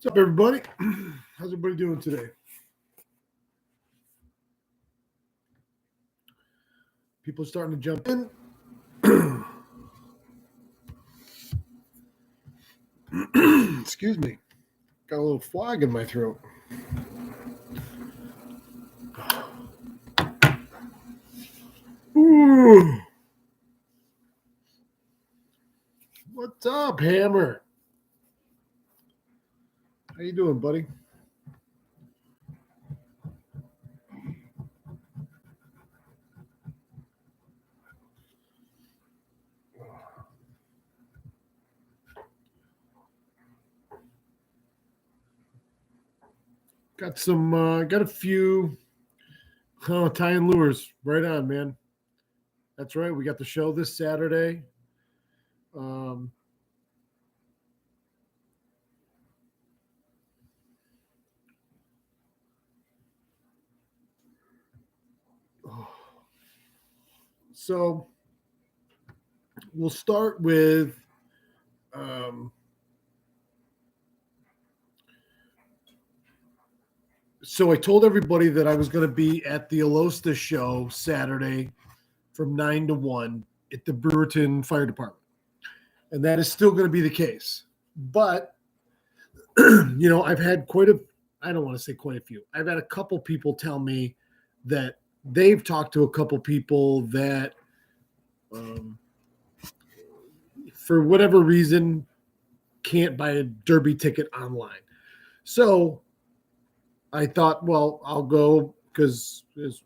What's up, everybody? How's everybody doing today? People are starting to jump in. Excuse me. Got a little flag in my throat. Ooh. What's up, Hammer? How you doing, buddy? Got a few tie-in lures. Right on, man. That's right. We got the show this Saturday. So we'll start with so I told everybody that I was going to be at the Alosta show Saturday from 9 to 1 at the Brewerton Fire Department. And that is still going to be the case. But, I've had I don't want to say quite a few. I've had a couple people tell me that they've talked to a couple people that, for whatever reason, can't buy a Derby ticket online. So I thought, well, I'll go because there's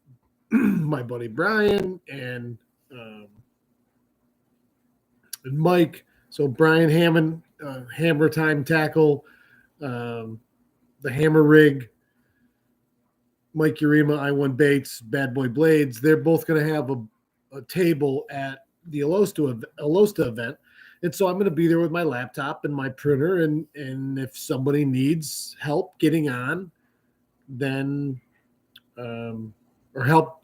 my buddy Brian and Mike. So Brian Hammond, Hammer Time Tackle, the Hammer Rig, Mike Urema, I1 Baits, Bad Boy Blades. They're both going to have a table at the Alosta event. And so I'm going to be there with my laptop and my printer. And if somebody needs help getting on, then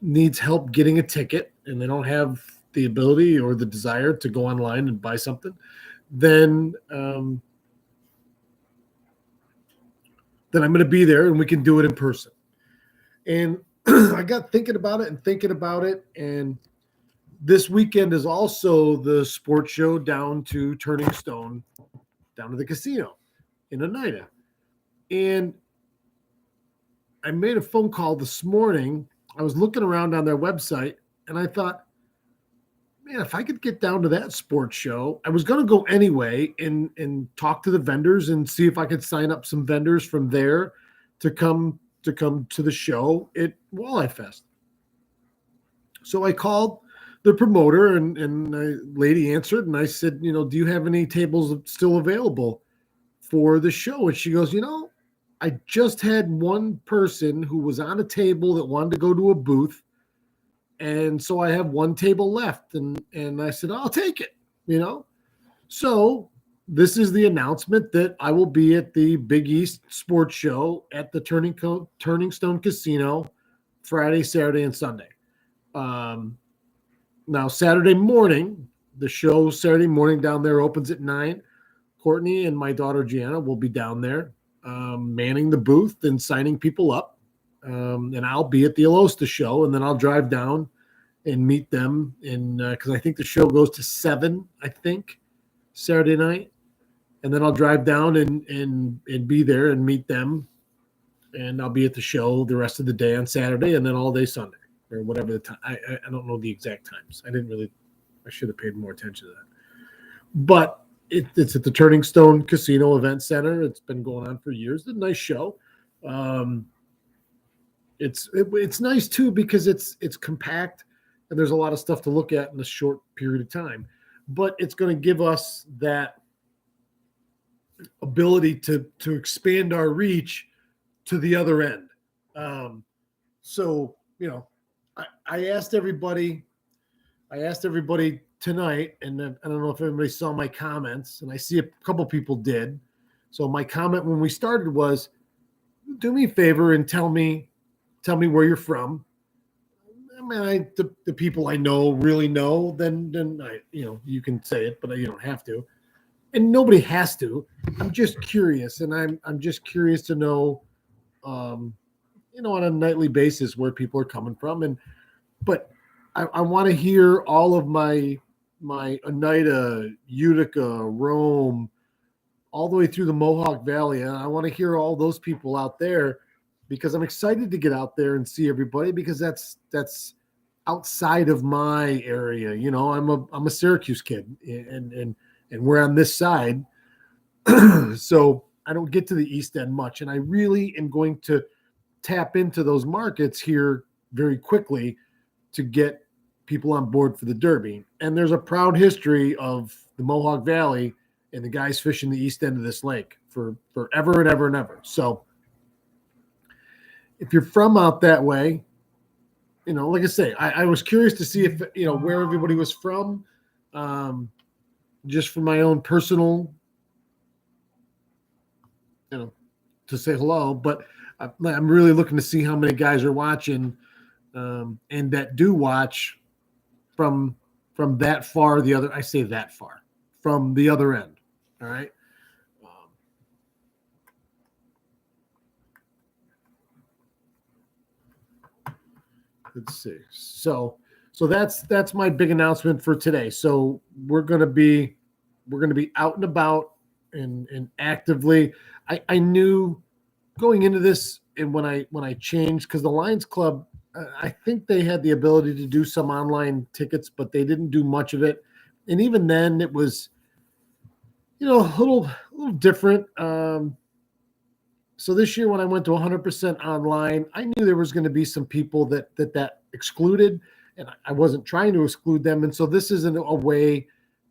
needs help getting a ticket and they don't have the ability or the desire to go online and buy something, then I'm going to be there and we can do it in person. And I got thinking about it. And this weekend is also the sports show down to Turning Stone, down to the casino in Oneida. And I made a phone call this morning. I was looking around on their website and I thought, man, if I could get down to that sports show, I was going to go anyway and talk to the vendors and see if I could sign up some vendors from there to come to the show at WalleyeFest. So I called the promoter and the lady answered and I said, do you have any tables still available for the show? And she goes, I just had one person who was on a table that wanted to go to a booth. And so I have one table left. And I said, I'll take it, So this is the announcement that I will be at the Big East Sports Show at the Turning Stone Casino Friday, Saturday, and Sunday. Now, Saturday morning, the show Saturday morning down there opens at 9. Courtney and my daughter Gianna will be down there manning the booth and signing people up. And I'll be at the Alosta show, and then I'll drive down and meet them. And because I think the show goes to 7, Saturday night. And then I'll drive down and be there and meet them. And I'll be at the show the rest of the day on Saturday and then all day Sunday or whatever the time. I don't know the exact times. I should have paid more attention to that. But it's at the Turning Stone Casino Event Center. It's been going on for years. It's a nice show. It's nice too because it's compact and there's a lot of stuff to look at in a short period of time. But it's going to give us that ability to expand our reach to the other end. So I asked everybody tonight, and I don't know if everybody saw my comments, and I see a couple people did. So my comment when we started was, do me a favor and tell me where you're from. I mean, the people I know really know, then I, you can say it, but you don't have to. and nobody has to. I'm just curious, and I'm just curious to know, on a nightly basis where people are coming from, but I want to hear all of my Oneida, Utica, Rome, all the way through the Mohawk Valley, and I want to hear all those people out there because I'm excited to get out there and see everybody because that's outside of my area. I'm a Syracuse kid, and we're on this side, so I don't get to the East End much, and I really am going to tap into those markets here very quickly to get people on board for the Derby. And there's a proud history of the Mohawk Valley and the guys fishing the east end of this lake for forever and ever and ever. So if you're from out that way, like I say, I was curious to see if, where everybody was from, just for my own personal, to say hello. But I'm really looking to see how many guys are watching, and that do watch from that far. I say that far from the other end. All right. Let's see. So that's my big announcement for today. So we're gonna be out and about and actively. I knew going into this, and when I changed, because the Lions Club, I think they had the ability to do some online tickets, but they didn't do much of it. And even then, it was, a little different. So this year, when I went to 100% online, I knew there was going to be some people that excluded, and I wasn't trying to exclude them. And so this isn't a way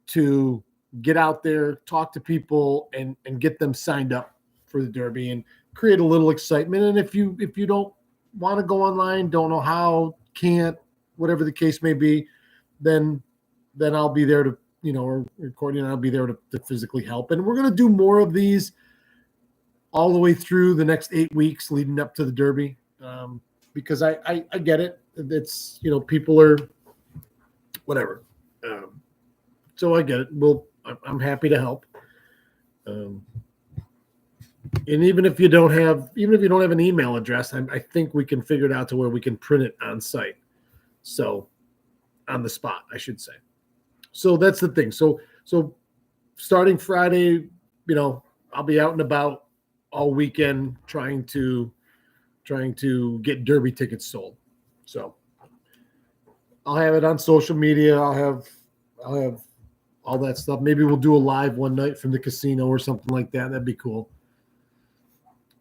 to get out there, talk to people, and get them signed up for the Derby and create a little excitement. And if you don't want to go online, don't know how, can't, whatever the case may be, then I'll be there to, or Courtney and I'll be there to physically help. And we're going to do more of these all the way through the next 8 weeks leading up to the Derby, because I get it. It's, people are whatever. So I get it. I'm happy to help. And even if you don't have an email address, I think we can figure it out to where we can print it on site. So on the spot, I should say. So that's the thing. So starting Friday, I'll be out and about all weekend trying to get Derby tickets sold. So I'll have it on social media. I'll have all that stuff. Maybe we'll do a live one night from the casino or something like that. That'd be cool.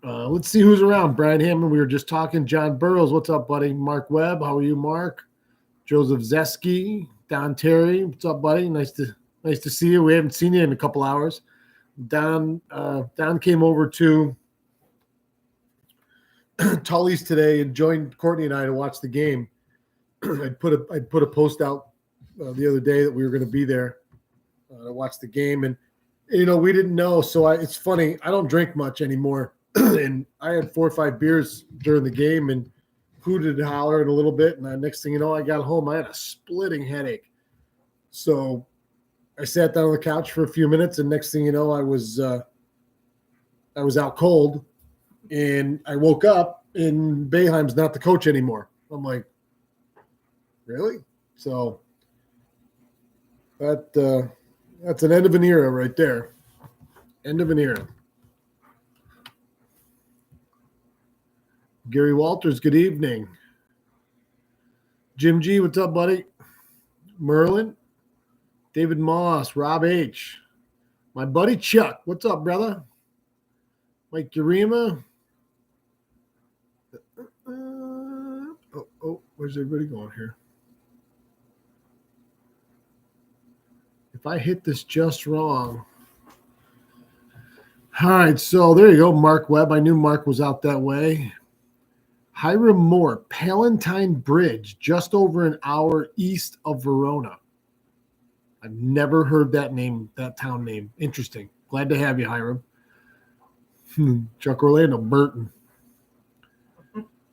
Let's see who's around. Brian Hammond, we were just talking. John Burrows, what's up, buddy? Mark Webb, how are you, Mark? Joseph Zeski, Don Terry, what's up, buddy? Nice to see you. We haven't seen you in a couple hours. Don came over to Tully's today and joined Courtney and I to watch the game. I'd put a post out the other day that we were going to be there to watch the game, and we didn't know. So it's funny. I don't drink much anymore, and I had 4 or 5 beers during the game and hooted and hollered a little bit. And the next thing you know, I got home. I had a splitting headache. So I sat down on the couch for a few minutes, and next thing you know, I was out cold, and I woke up, and Boeheim's not the coach anymore. I'm like, really? So that's an end of an era right there. End of an era. Gary Walters, good evening. Jim G, what's up, buddy? Merlin, David Moss, Rob H, my buddy Chuck, what's up, brother? Mike Urema. Where's everybody going here? If I hit this just wrong. All right, so there you go, Mark Webb. I knew Mark was out that way. Hiram Moore, Palatine Bridge, just over an hour east of Verona. I've never heard that town name. Interesting. Glad to have you, Hiram. Chuck Orlando, Burton.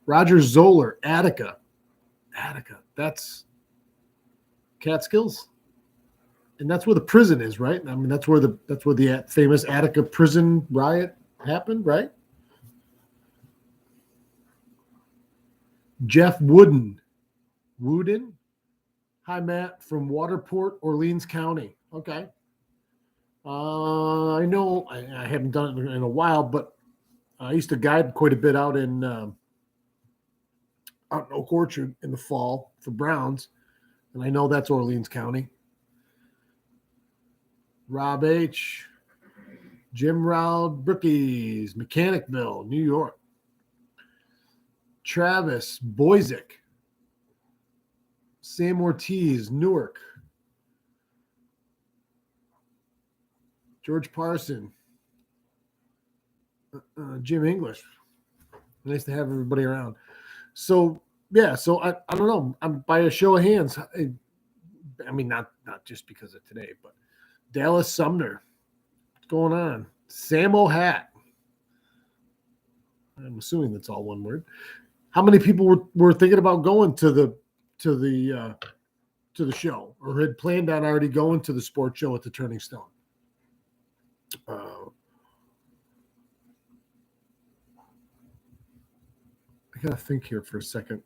Roger Zoller, Attica. That's Catskills? And that's where the prison is, right? I mean, that's where the famous Attica prison riot happened, right? Jeff Wooden. Hi, Matt, from Waterport, Orleans County. Okay. I know I haven't done it in a while, but I used to guide quite a bit out in Oak Orchard in the fall for Browns, and I know that's Orleans County. Rob H., Jim Rowd Brookies, Mechanicville, New York. Travis Boyzik, Sam Ortiz, Newark. George Parson, Jim English. Nice to have everybody around. So, yeah, so I don't know. I'm by a show of hands. I mean, not just because of today, but Dallas Sumner. What's going on? Sam O'Hat. I'm assuming that's all one word. How many people were thinking about going to the show, or had planned on already going to the sports show at the Turning Stone? I gotta think here for a second.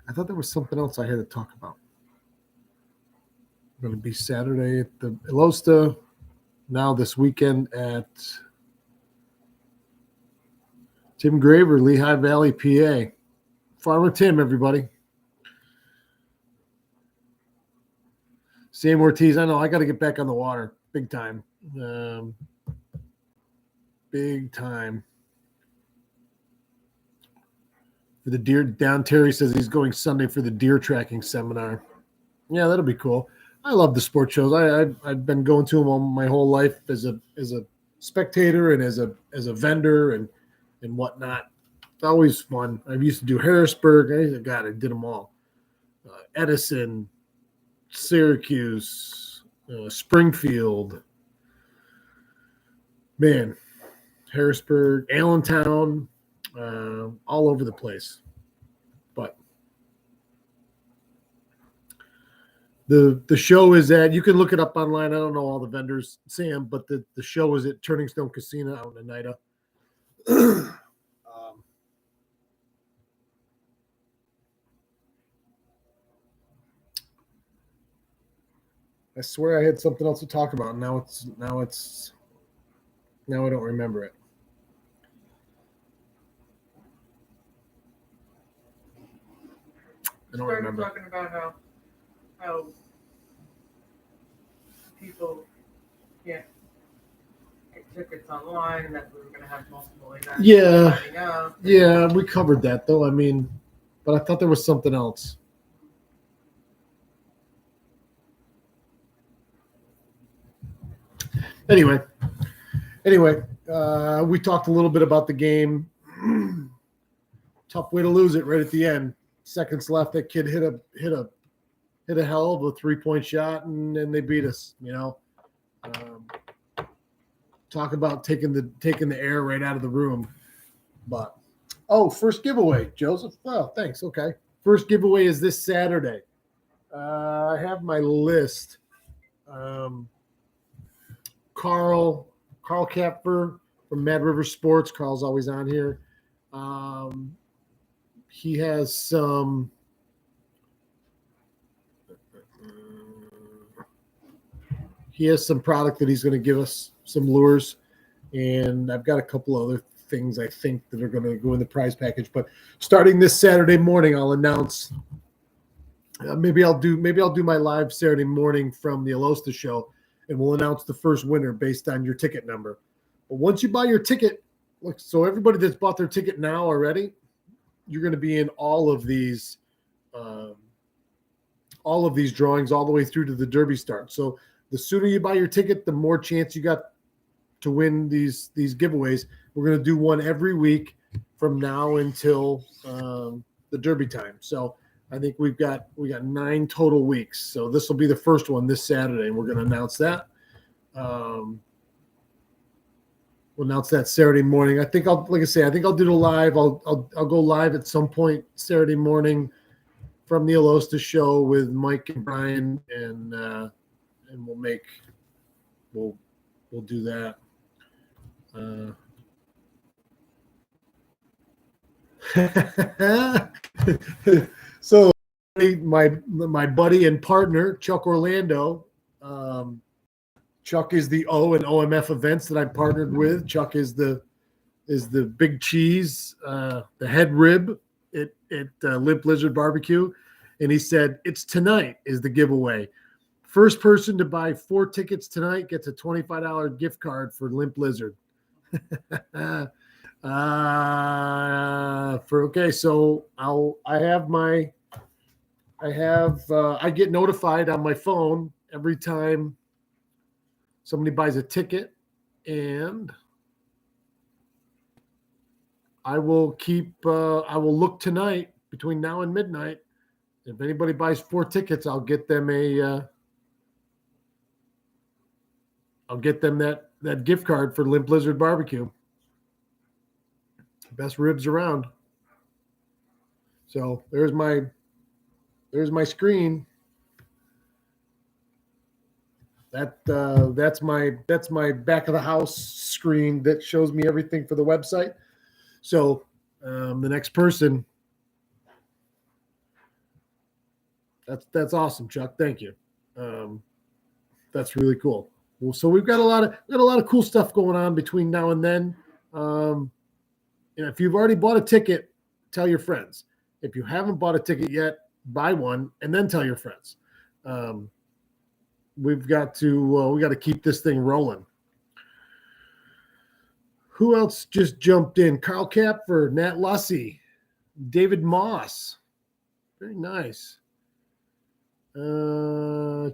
I thought there was something else I had to talk about. I'm going to be Saturday at the Elosta, now this weekend at Tim Graver, Lehigh Valley, PA. Farmer Tim, everybody. Sam Ortiz, I know I got to get back on the water, big time. Big time. For the deer, Down Terry says he's going Sunday for the deer tracking seminar. Yeah, that'll be cool. I love the sports shows. I've been going to them all my whole life as a spectator and as a vendor and whatnot. It's always fun. I used to do Harrisburg. I did them all. Edison, Syracuse, Springfield. Man, Harrisburg, Allentown, all over the place. But the show is at, you can look it up online. I don't know all the vendors, Sam, but the show is at Turning Stone Casino out in Oneida. I swear I had something else to talk about. Now I don't remember it. I don't remember. Talking about how people can't get tickets online, and that we were going to have multiple events. Yeah, we covered that though. I mean, but I thought there was something else. Anyway, we talked a little bit about the game. Tough way to lose it right at the end. Seconds left, that kid hit a hell of a 3-point shot, and then they beat us. You know, talk about taking the air right out of the room. But first giveaway, Joseph. Oh, thanks. Okay, first giveaway is this Saturday. I have my list. Carl Kapfer from Mad River Sports. Carl's always on here. He has some product that he's going to give us, some lures, and I've got a couple other things I think that are going to go in the prize package. But starting this Saturday morning, I'll announce. Maybe I'll do my live Saturday morning from the Elosta show, and we'll announce the first winner based on your ticket number. But once you buy your ticket, look, so everybody that's bought their ticket now already, you're going to be in all of these drawings all the way through to the Derby start. So the sooner you buy your ticket, the more chance you got to win these giveaways. We're going to do one every week from now until the Derby time. So I think we got 9 total weeks. So this will be the first one this Saturday, and we're going to announce that. We'll announce that Saturday morning. I think I'll do the live. I'll go live at some point Saturday morning from the Alosta show with Mike and Brian, and we'll do that. So my buddy and partner Chuck Orlando. Chuck is the O and OMF events that I partnered with. Chuck is the big cheese, the head rib at Limp Lizard Barbecue, and he said it's tonight is the giveaway. First person to buy 4 tickets tonight gets a $25 gift card for Limp Lizard. So I get notified on my phone every time somebody buys a ticket, and I will look tonight between now and midnight. If anybody buys 4 tickets, I'll get them that gift card for Limp Lizard Barbecue. Best ribs around. So there's my screen. That's my back of the house screen that shows me everything for the website. So the next person. That's awesome, Chuck. Thank you. That's really cool. Well, so we've got a lot of cool stuff going on between now and then. If you've already bought a ticket, tell your friends. If you haven't bought a ticket yet, buy one and then tell your friends. We've got to keep this thing rolling. Who else just jumped in? Carl Capfer, Nat Lussey, David Moss. Very nice.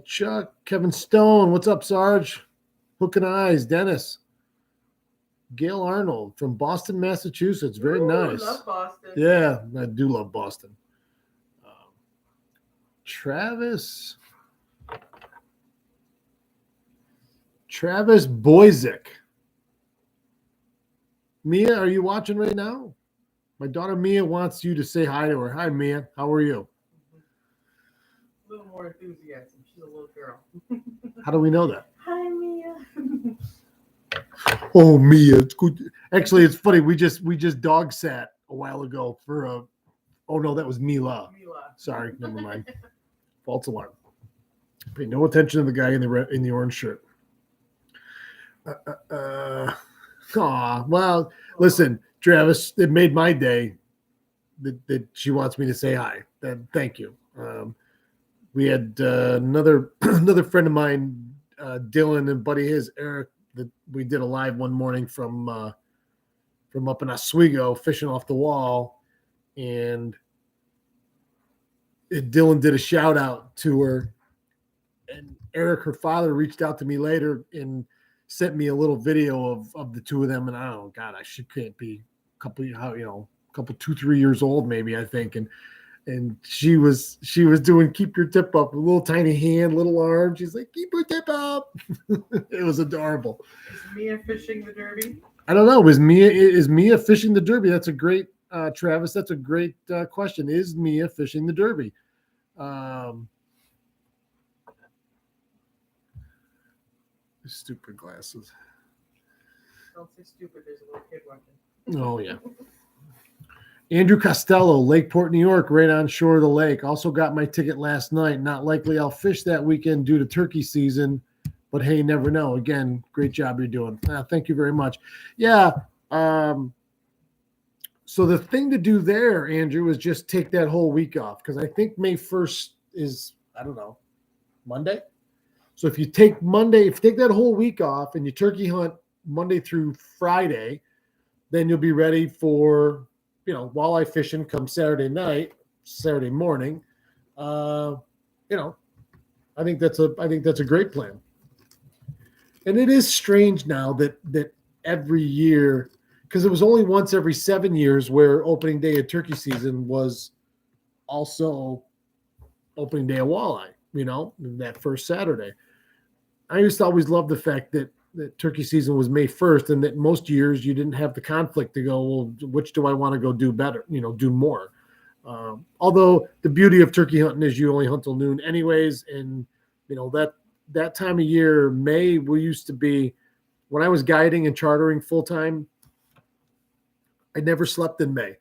Chuck, Kevin Stone. What's up, Sarge? Hook and Eyes, Dennis. Gail Arnold from Boston, Massachusetts. Very nice. Love Boston. Yeah, I do love Boston. Travis Boyzik. Mia, are you watching right now? My daughter Mia wants you to say hi to her. Hi, Mia. How are you? A little more enthusiasm. She's a little girl. How do we know that? Hi, Mia. Oh, Mia, it's good. Actually, it's funny. We just dog sat a while ago for a. Oh no, that was Mila. Sorry, never mind. False alarm. Pay no attention to the guy in the orange shirt. Well, listen, Travis, it made my day that she wants me to say hi. Thank you. We had another friend of mine, Dylan, and buddy his, Eric, that we did a live one morning from up in Oswego fishing off the wall, and Dylan did a shout out to her, and Eric, her father, reached out to me later and sent me a little video of the two of them, and I don't know, God, can't be a couple 2-3 years old maybe, I think, and she was doing keep your tip up, a little tiny hand, little arm. She's like, keep your tip up. It was adorable. Is Mia fishing the derby? I don't know. Is Mia fishing the derby? That's a great, Travis. That's a great question. Is Mia fishing the derby? Stupid glasses. Don't say stupid. There's a little kid watching. Oh yeah. Andrew Costello, Lakeport, New York, right on shore of the lake. Also got my ticket last night. Not likely I'll fish that weekend due to turkey season, but hey, never know. Again, great job you're doing. Thank you very much. Yeah. So the thing to do there, Andrew, is just take that whole week off, because I think May 1st is, I don't know, Monday. So if you take that whole week off and you turkey hunt Monday through Friday, then you'll be ready for, walleye fishing come Saturday morning. I think that's a great plan. And it is strange now that every year, because it was only once every 7 years where opening day of turkey season was also opening day of walleye, that first Saturday. I used to always love the fact that turkey season was May 1st, and that most years you didn't have the conflict to go, well, which do I want to go do better, do more. Although the beauty of turkey hunting is you only hunt till noon anyways. And, that time of year, May, we used to be, when I was guiding and chartering full time, I never slept in May.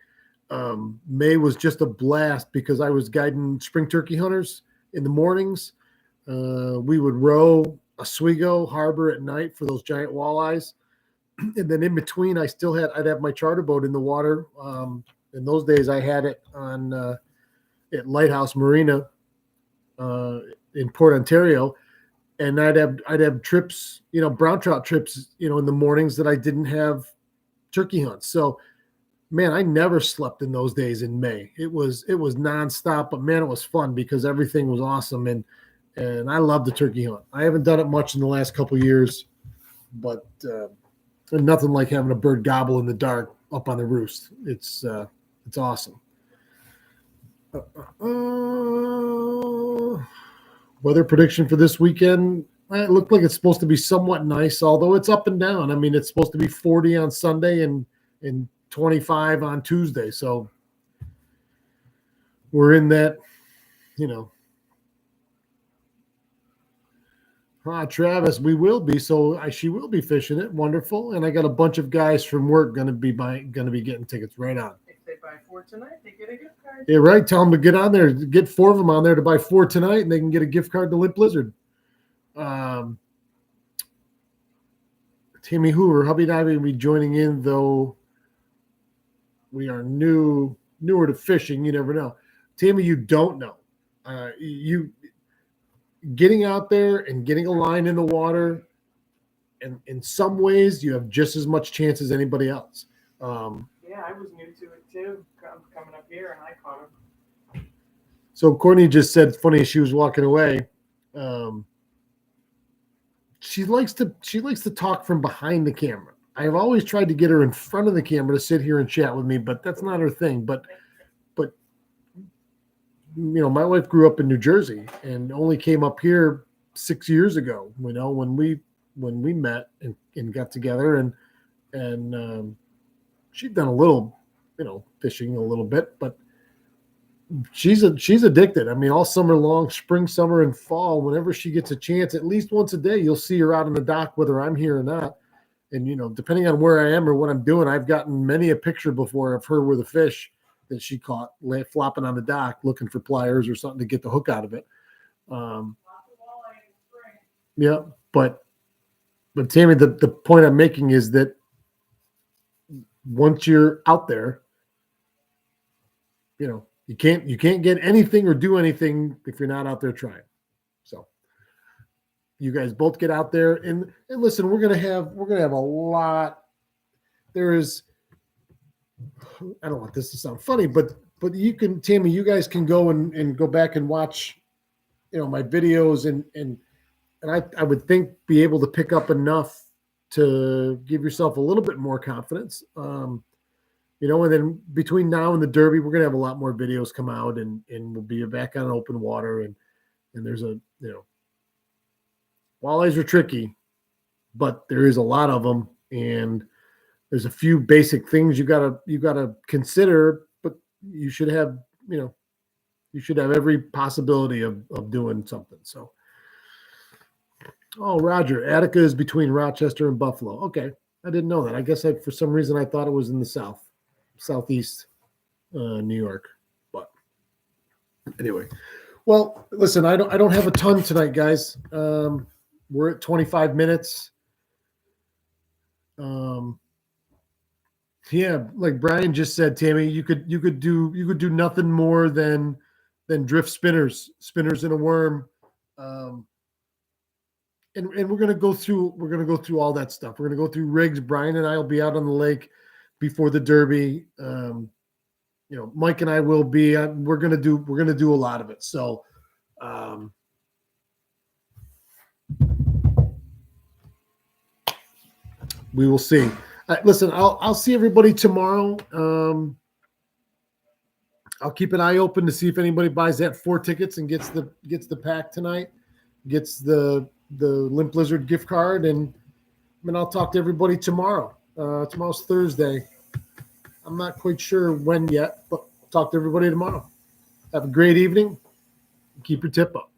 May was just a blast because I was guiding spring turkey hunters in the mornings. We would row Oswego Harbor at night for those giant walleyes. And then in between, I'd have my charter boat in the water. In those days, I had it on at Lighthouse Marina in Port Ontario, and I'd have trips, brown trout trips, in the mornings that I didn't have turkey hunts. So, man, I never slept in those days in May. It was nonstop, but man, it was fun because everything was awesome, and I love the turkey hunt. I haven't done it much in the last couple of years, but nothing like having a bird gobble in the dark up on the roost. It's awesome. Weather prediction for this weekend. It looked like it's supposed to be somewhat nice, although it's up and down. I mean, it's supposed to be 40 on Sunday and 25 on Tuesday. So we're in that, Travis, we will be. So she will be fishing it. Wonderful. And I got a bunch of guys from work going to be getting tickets right on. If they buy 4 tonight, they get a gift card. Yeah, right. Tell them to get on there. Get 4 of them on there to buy 4 tonight, and they can get a gift card to Limp Lizard. Tammy Hoover, Hubby and I will be joining in, though we are newer to fishing. You never know. Tammy, you don't know. You getting out there and getting a line in the water, and in some ways, you have just as much chance as anybody else. Yeah, I was new to it too. Coming up here, and I caught him. So Courtney just said, funny as she was walking away. She likes to talk from behind the camera. I have always tried to get her in front of the camera to sit here and chat with me, but that's not her thing. But my wife grew up in New Jersey and only came up here 6 years ago. When we met and got together, and she'd done a little, fishing a little bit, but she's addicted. I mean, all summer long, spring, summer, and fall, whenever she gets a chance, at least once a day, you'll see her out on the dock, whether I'm here or not. And, depending on where I am or what I'm doing, I've gotten many a picture before of her with a fish that she caught flopping on the dock, looking for pliers or something to get the hook out of it. Yeah, but Tammy, the point I'm making is that once you're out there, you can't get anything or do anything if you're not out there trying. So you guys both get out there and listen, we're gonna have a lot. I don't want this to sound funny, but you can, Tammy, you guys can go and go back and watch, my videos and I would think be able to pick up enough to give yourself a little bit more confidence. And then between now and the Derby, we're going to have a lot more videos come out and we'll be back on open water. And there's walleyes are tricky, but there is a lot of them. And there's a few basic things you gotta consider, but you should have every possibility of doing something. So, Roger, Attica is between Rochester and Buffalo. Okay. I didn't know that. I guess for some reason I thought it was in the southeast New York, but anyway, well, listen, I don't have a ton tonight, guys. We're at 25 minutes. Yeah, like Brian just said, Tammy, you could do nothing more than drift spinners in a worm. And we're gonna go through all that stuff. We're gonna go through rigs. Brian and I will be out on the lake before the Derby. Mike and I will be. We're gonna do a lot of it. So, we will see. Listen, I'll see everybody tomorrow. I'll keep an eye open to see if anybody buys that 4 tickets and gets the pack tonight, gets the Limp Lizard gift card, and I'll talk to everybody tomorrow. Tomorrow's Thursday. I'm not quite sure when yet, but I'll talk to everybody tomorrow. Have a great evening. Keep your tip up.